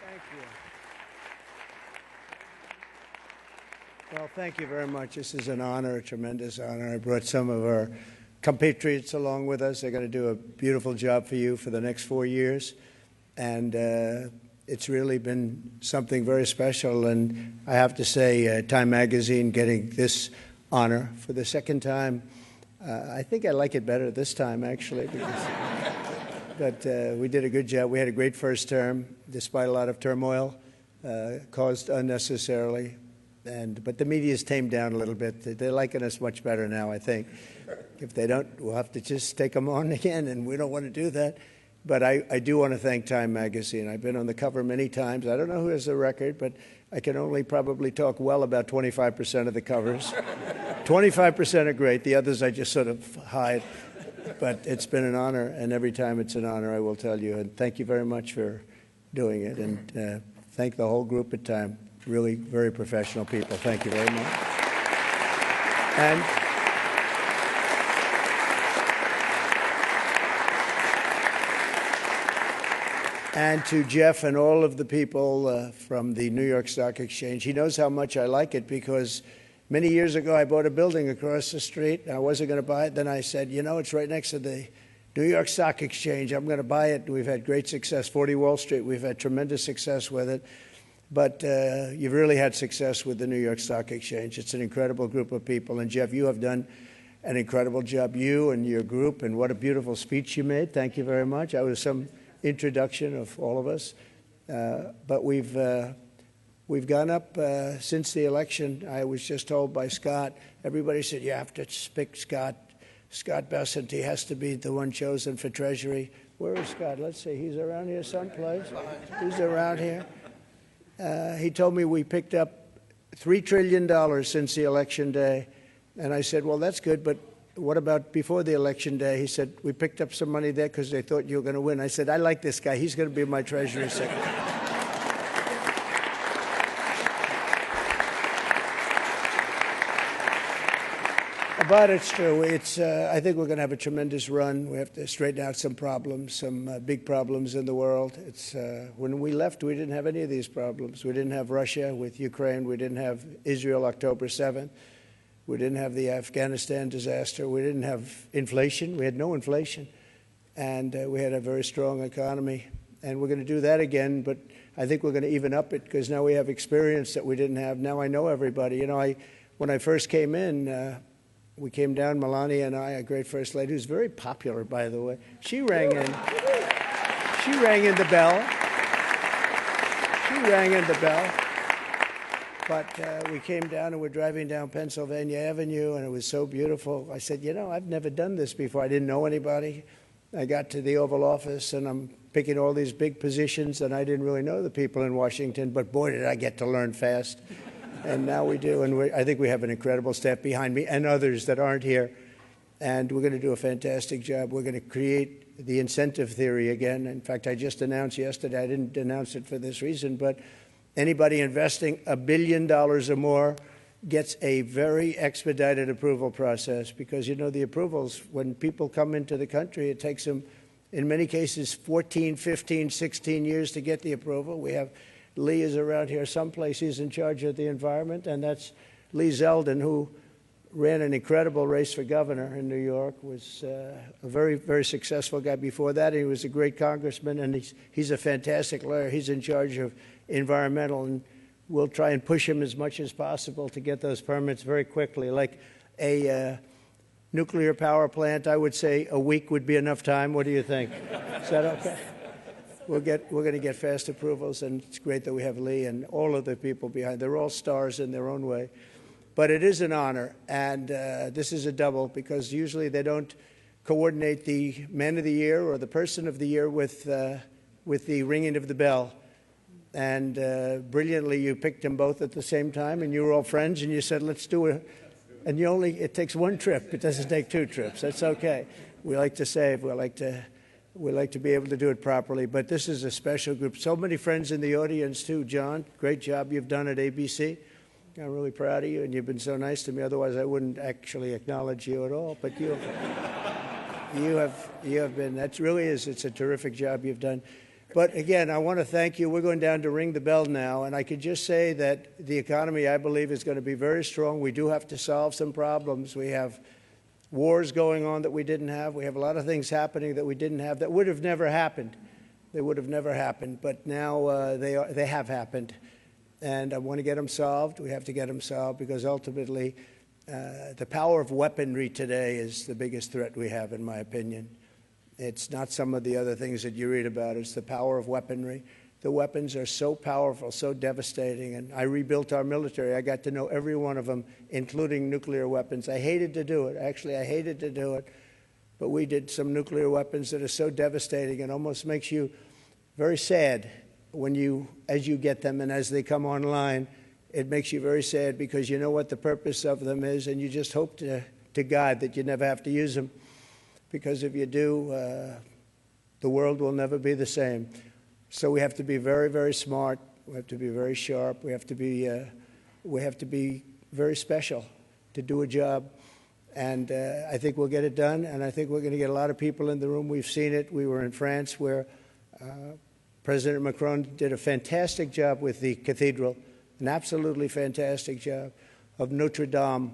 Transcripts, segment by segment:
Thank you. Well, thank you very much. This is an honor, a tremendous honor. I brought some of our compatriots along with us. They're going to do a beautiful job for you for the next 4 years. And it's really been something very special. And I have to say, Time Magazine getting this honor for the second time. I think I like it better this time, actually. But we did a good job. We had a great first term, despite a lot of turmoil caused unnecessarily. But the media's tamed down a little bit. They're liking us much better now, I think. If they don't, we'll have to just take them on again, and we don't want to do that. But I do want to thank Time Magazine. I've been on the cover many times. I don't know who has the record, but I can only probably talk well about 25% of the covers. 25% are great. The others I just sort of hide. But it's been an honor, and every time it's an honor, I will tell you. And thank you very much for doing it. And thank the whole group at Time. Really very professional people. Thank you very much. And to Jeff and all of the people from the New York Stock Exchange, he knows how much I like it because many years ago I bought a building across the street. I wasn't going to buy it. Then I said, you know, it's right next to the New York Stock Exchange. I'm going to buy it. We've had great success. 40 Wall Street, we've had tremendous success with it. But you've really had success with the New York Stock Exchange. It's an incredible group of people. And, Jeff, you have done an incredible job, you and your group, and what a beautiful speech you made. Thank you very much. I was some introduction of all of us. But we've gone up since the election. I was just told by Scott, everybody said, you have to pick Scott Bessent. He has to be the one chosen for Treasury. Where is Scott? Let's see. He's around here someplace. He's around here. He told me we picked up $3 trillion since the election day. And I said, well, that's good, but what about before the election day? He said, we picked up some money there because they thought you were going to win. I said, I like this guy. He's going to be my Treasury Secretary. But it's true. I think we're going to have a tremendous run. We have to straighten out some problems, some big problems in the world. When we left, we didn't have any of these problems. We didn't have Russia with Ukraine. We didn't have Israel October 7th. We didn't have the Afghanistan disaster. We didn't have inflation. We had no inflation. And we had a very strong economy. And we're going to do that again, but I think we're going to even up it because now we have experience that we didn't have. Now I know everybody. You know, when I first came in, we came down, Melania and I, a great First Lady, who's very popular, by the way. She rang in. She rang in the bell. She rang in the bell. But we came down and we're driving down Pennsylvania Avenue, and it was so beautiful. I said, you know, I've never done this before. I didn't know anybody. I got to the Oval Office, and I'm picking all these big positions, and I didn't really know the people in Washington, but boy, did I get to learn fast. And now we do, and I think we have an incredible staff behind me and others that aren't here. And we're going to do a fantastic job. We're going to create the incentive theory again. In fact, I just announced yesterday, I didn't announce it for this reason, but anybody investing $1 billion or more gets a very expedited approval process because, you know, the approvals, when people come into the country, it takes them, in many cases, 14, 15, 16 years to get the approval. We have Lee is around here someplace. He's in charge of the environment, and that's Lee Zeldin, who ran an incredible race for governor in New York, was a very, very successful guy before that. He was a great congressman, and he's a fantastic lawyer. He's in charge of environmental, and we'll try and push him as much as possible to get those permits very quickly. Like a nuclear power plant, I would say a week would be enough time. What do you think? Is that okay? We're going to get fast approvals, and it's great that we have Lee and all of the people behind. They're all stars in their own way. But it is an honor, and this is a double because usually they don't coordinate the Man of the Year or the Person of the Year with the ringing of the bell. And brilliantly, you picked them both at the same time, and you were all friends, and you said, let's do it. And it takes one trip. It doesn't take two trips. That's okay. We like to save. We like to be able to do it properly. But this is a special group. So many friends in the audience, too. John, great job you've done at ABC. I'm really proud of you, and you've been so nice to me. Otherwise, I wouldn't actually acknowledge you at all. But you have been, that really is, it's a terrific job you've done. But again, I want to thank you. We're going down to ring the bell now, and I could just say that the economy, I believe, is going to be very strong. We do have to solve some problems. We have wars going on that we didn't have. We have a lot of things happening that we didn't have that would have never happened. They would have never happened, but now they have happened. And I want to get them solved. We have to get them solved because ultimately the power of weaponry today is the biggest threat we have, in my opinion. It's not some of the other things that you read about. It's the power of weaponry. The weapons are so powerful, so devastating. And I rebuilt our military. I got to know every one of them, including nuclear weapons. I hated to do it. Actually, I hated to do it. But we did some nuclear weapons that are so devastating and almost makes you very sad as you get them and as they come online. It makes you very sad because you know what the purpose of them is, and you just hope to God that you never have to use them. Because if you do, the world will never be the same. So we have to be very, very smart. We have to be very sharp. We have to be very special to do a job. And I think we'll get it done. And I think we're going to get a lot of people in the room. We've seen it. We were in France where President Macron did a fantastic job with the cathedral, an absolutely fantastic job, of Notre Dame.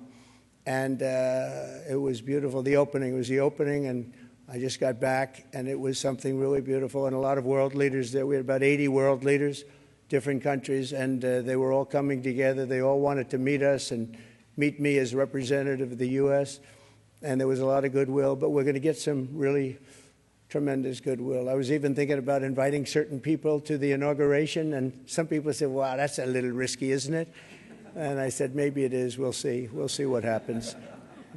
And it was beautiful. The opening was the opening, and I just got back, and it was something really beautiful. And a lot of world leaders there. We had about 80 world leaders, different countries, and they were all coming together. They all wanted to meet us and meet me as representative of the U.S., and there was a lot of goodwill. But we're going to get some really tremendous goodwill. I was even thinking about inviting certain people to the inauguration, and some people said, wow, that's a little risky, isn't it? And I said, maybe it is. We'll see. We'll see what happens.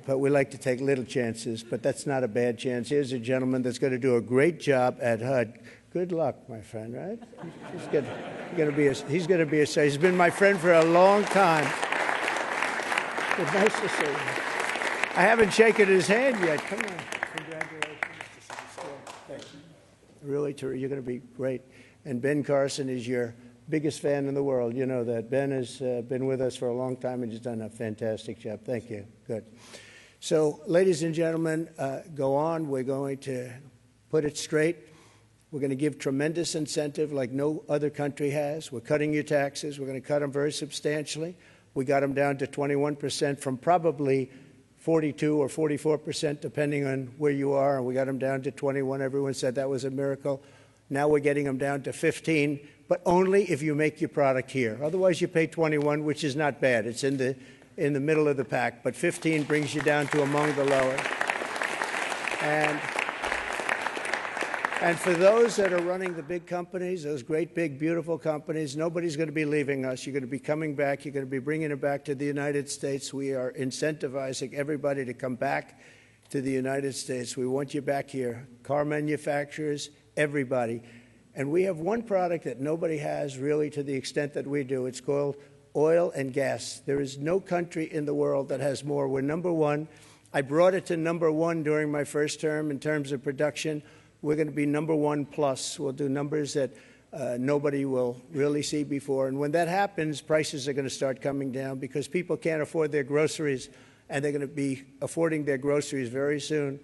But we like to take little chances, but that's not a bad chance. Here's a gentleman that's going to do a great job at HUD. Good luck, my friend, right? He's going to be a star. He's been my friend for a long time. It's nice to see you. I haven't shaken his hand yet. Come on. Congratulations. Thank you. Really, you're going to be great. And Ben Carson is your biggest fan in the world. You know that. Ben has been with us for a long time and has done a fantastic job. Thank you. Good. So, ladies and gentlemen, go on. We're going to put it straight. We're going to give tremendous incentive like no other country has. We're cutting your taxes. We're going to cut them very substantially. We got them down to 21% from probably 42 or 44%, depending on where you are. And we got them down to 21. Everyone said that was a miracle. Now we're getting them down to 15. But only if you make your product here. Otherwise, you pay 21, which is not bad. It's in the middle of the pack. But 15 brings you down to among the lower. And for those that are running the big companies, those great, big, beautiful companies, nobody's going to be leaving us. You're going to be coming back. You're going to be bringing it back to the United States. We are incentivizing everybody to come back to the United States. We want you back here. Car manufacturers, everybody. And we have one product that nobody has really to the extent that we do. It's called oil and gas. There is no country in the world that has more. We're number one. I brought it to number one during my first term in terms of production. We're going to be number one plus. We'll do numbers that nobody will really see before. And when that happens, prices are going to start coming down because people can't afford their groceries, and they're going to be affording their groceries very soon.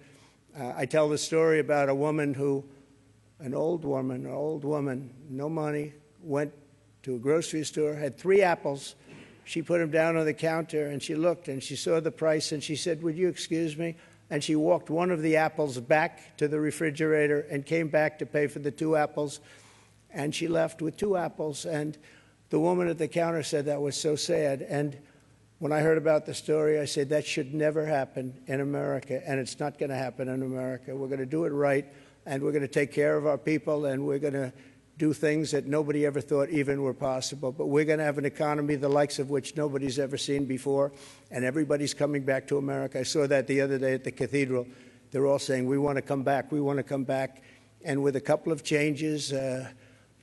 I tell the story about a woman who, an old woman, no money, went to a grocery store, had 3 apples. She put them down on the counter, and she looked, and she saw the price, and she said, would you excuse me? And she walked one of the apples back to the refrigerator and came back to pay for the 2 apples. And she left with 2 apples. And the woman at the counter said that was so sad. And when I heard about the story, I said that should never happen in America. And it's not going to happen in America. We're going to do it right. And we're going to take care of our people. And we're going to do things that nobody ever thought even were possible. But we're going to have an economy the likes of which nobody's ever seen before, and everybody's coming back to America. I saw that the other day at the cathedral. They're all saying, we want to come back, we want to come back. And with a couple of changes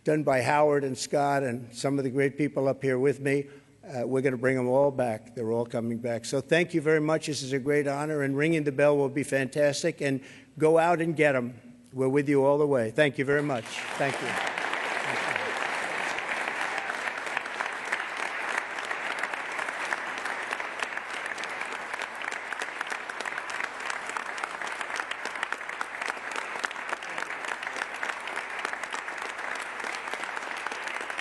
done by Howard and Scott and some of the great people up here with me, we're going to bring them all back. They're all coming back. So thank you very much. This is a great honor, and ringing the bell will be fantastic. And go out and get them. We're with you all the way. Thank you very much. Thank you.